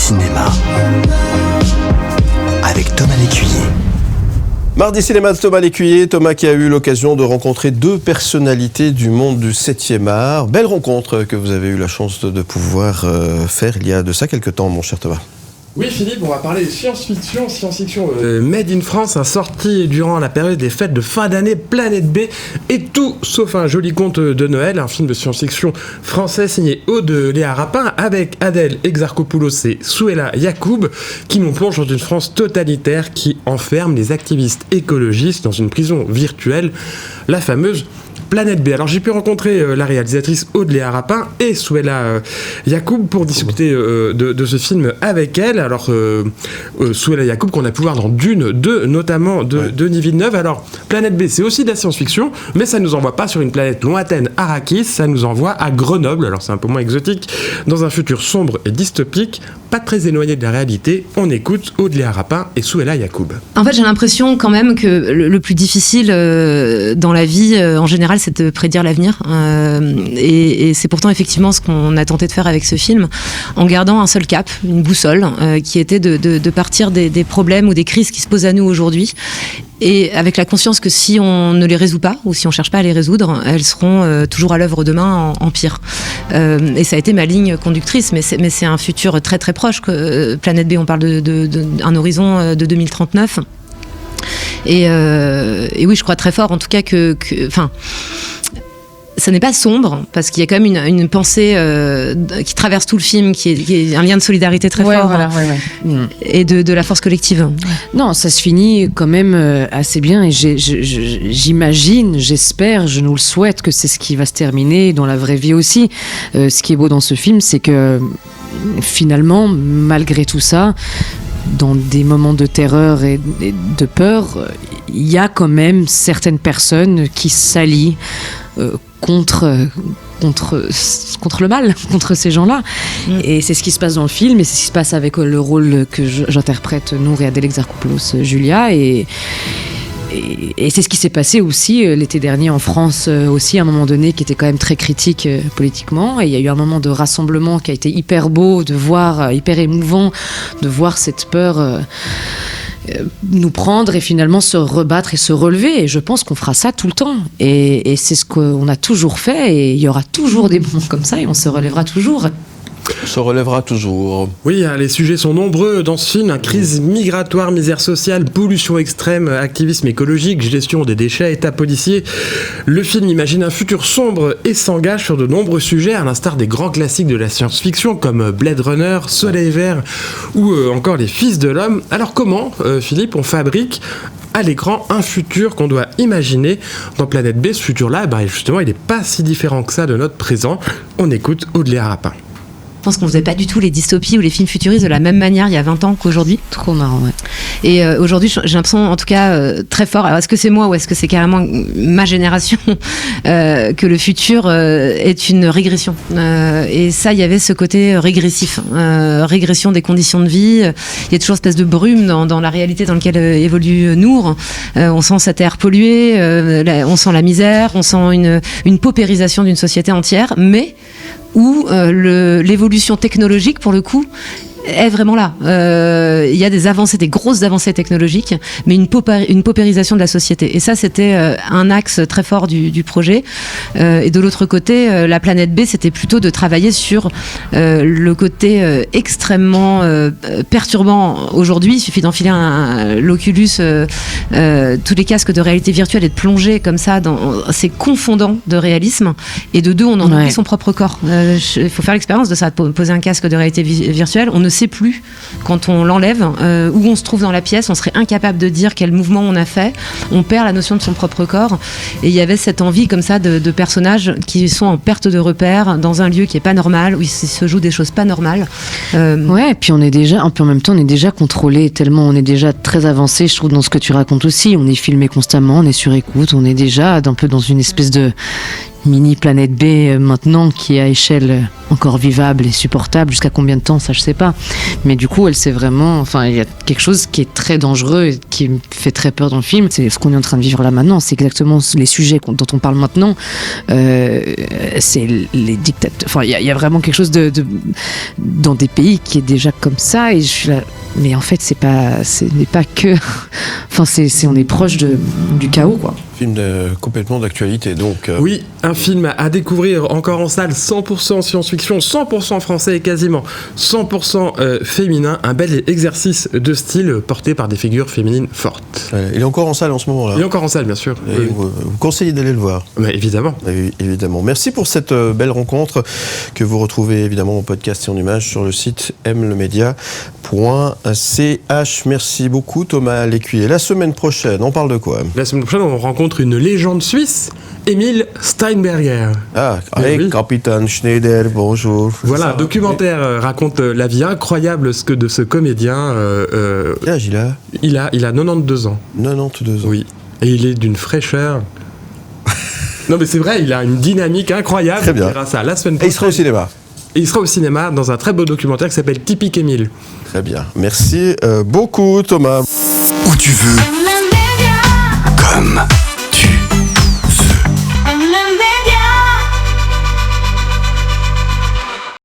cinéma avec Thomas Lécuyer. Mardi Cinéma de Thomas Lécuyer. Thomas qui a eu l'occasion de rencontrer deux personnalités du monde du 7e art. Belle rencontre que vous avez eu la chance de pouvoir faire il y a de ça quelques temps, mon cher Thomas. Oui Philippe, on va parler de science-fiction Made in France, sorti durant la période des fêtes de fin d'année, Planète B, et tout sauf un joli conte de Noël, un film de science-fiction français signé Aude Léa Rapin, avec Adèle Exarchopoulos et Souela Yacoub, qui nous plonge dans une France totalitaire qui enferme les activistes écologistes dans une prison virtuelle, la fameuse Planète B. Alors j'ai pu rencontrer la réalisatrice Aude Léa Rapin et Souela Yacoub pour discuter de ce film avec elle. Alors Souela Yacoub qu'on a pu voir dans Dune 2 notamment de Denis Villeneuve. Alors Planète B c'est aussi de la science-fiction, mais ça ne nous envoie pas sur une planète lointaine Arrakis, ça nous envoie à Grenoble, alors c'est un peu moins exotique, dans un futur sombre et dystopique, pas très éloigné de la réalité. On écoute Aude Léa Rapin et Souela Yacoub. En fait j'ai l'impression quand même que le plus difficile dans la vie en général c'est de prédire l'avenir et c'est pourtant effectivement ce qu'on a tenté de faire avec ce film en gardant un seul cap, une boussole qui était de partir des problèmes ou des crises qui se posent à nous aujourd'hui et avec la conscience que si on ne les résout pas ou si on cherche pas à les résoudre, elles seront toujours à l'œuvre demain en pire. Et ça a été ma ligne conductrice, mais c'est un futur très très proche. Planète B, on parle d'un horizon de 2039. Et oui, je crois très fort, en tout cas, ça n'est pas sombre, parce qu'il y a quand même une pensée qui traverse tout le film, qui est un lien de solidarité très fort, et de la force collective. Non, ça se finit quand même assez bien, et j'imagine, j'espère, je nous le souhaite, que c'est ce qui va se terminer dans la vraie vie aussi. Ce qui est beau dans ce film, c'est que finalement, malgré tout ça, dans des moments de terreur et de peur, il y a quand même certaines personnes qui s'allient contre le mal, contre ces gens-là. Et c'est ce qui se passe dans le film, et c'est ce qui se passe avec le rôle que j'interprète, Nour et Adèle Exarchopoulos, Julia, et c'est ce qui s'est passé aussi l'été dernier en France, aussi à un moment donné qui était quand même très critique politiquement, et il y a eu un moment de rassemblement qui a été hyper beau de voir, hyper émouvant de voir cette peur nous prendre et finalement se rebattre et se relever, et je pense qu'on fera ça tout le temps, et c'est ce qu'on a toujours fait, et il y aura toujours des moments comme ça et on se relèvera toujours. Se relèvera toujours. Oui, les sujets sont nombreux dans ce film. Crise migratoire, misère sociale, pollution extrême, activisme écologique, gestion des déchets, état policier. Le film imagine un futur sombre et s'engage sur de nombreux sujets, à l'instar des grands classiques de la science-fiction comme Blade Runner, Soleil Vert ou encore Les Fils de l'Homme. Alors comment, Philippe, on fabrique à l'écran un futur qu'on doit imaginer dans Planète B? Ce futur-là, justement, il n'est pas si différent que ça de notre présent. On écoute Aude Léa Rapin. Je pense qu'on faisait pas du tout les dystopies ou les films futuristes de la même manière il y a 20 ans qu'aujourd'hui. Trop marrant, ouais. Et aujourd'hui, j'ai l'impression, en tout cas, très fort. Alors, est-ce que c'est moi ou est-ce que c'est carrément ma génération que le futur est une régression et ça, il y avait ce côté régressif, régression des conditions de vie. Il y a toujours une espèce de brume dans la réalité dans laquelle évolue Nour. On sent cette air pollué, on sent la misère, on sent une paupérisation d'une société entière, mais où l'évolution technologique, pour le coup, est vraiment là. Il y a des avancées, des grosses avancées technologiques, mais une paupérisation de la société. Et ça, c'était un axe très fort du projet. Et de l'autre côté, la Planète B, c'était plutôt de travailler sur le côté extrêmement perturbant aujourd'hui. Il suffit d'enfiler l'Oculus, tous les casques de réalité virtuelle, et de plonger comme ça dans ces confondants de réalisme. Et de deux, on en oublie son propre corps. Il faut faire l'expérience de ça, de poser un casque de réalité virtuelle. On ne sait plus, quand on l'enlève, où on se trouve dans la pièce. On serait incapable de dire quel mouvement on a fait. On perd la notion de son propre corps. Et il y avait cette envie comme ça de personnages qui sont en perte de repère dans un lieu qui est pas normal, où il se joue des choses pas normales. Ouais, et puis en même temps on est déjà contrôlé, tellement on est déjà très avancé, je trouve, dans ce que tu racontes aussi. On est filmé constamment, on est sur écoute, on est déjà un peu dans une espèce de mini Planète B maintenant qui est à échelle encore vivable et supportable. Jusqu'à combien de temps, ça je sais pas. Mais du coup, elle sait vraiment. Enfin, il y a quelque chose qui est très dangereux et qui me fait très peur dans le film. C'est ce qu'on est en train de vivre là maintenant. C'est exactement les sujets dont on parle maintenant. C'est les dictateurs. Enfin, il y a vraiment quelque chose dans des pays qui est déjà comme ça. Et je suis là. Mais en fait, ce n'est pas que. Enfin, on est proche du chaos, quoi. Film complètement d'actualité, donc. Oui, un film à découvrir encore en salle, 100% science-fiction, 100% français et quasiment 100% féminin. Un bel exercice de style porté par des figures féminines fortes. Il est encore en salle en ce moment-là. Il est encore en salle, bien sûr. Et vous conseillez d'aller le voir. Mais évidemment. Évidemment. Merci pour cette belle rencontre que vous retrouvez évidemment en podcast et en images sur le site mlemedia.ch. Merci beaucoup Thomas Lécuyer. La semaine prochaine, on parle de quoi ? La semaine prochaine, on rencontre une légende suisse, Emil Steinberger. Ah, avec oui. Capitaine Schneider, bonjour. Voilà, un documentaire raconte la vie incroyable de ce comédien. Quel âge il a ? Il a 92 ans. 92 ans. Oui. Et il est d'une fraîcheur. Non mais c'est vrai, il a une dynamique incroyable. Très bien. Grâce à la semaine prochaine. Et il sera au cinéma. Et il sera au cinéma dans un très beau documentaire qui s'appelle Typique Émile. Très bien. Merci beaucoup Thomas. Où tu veux.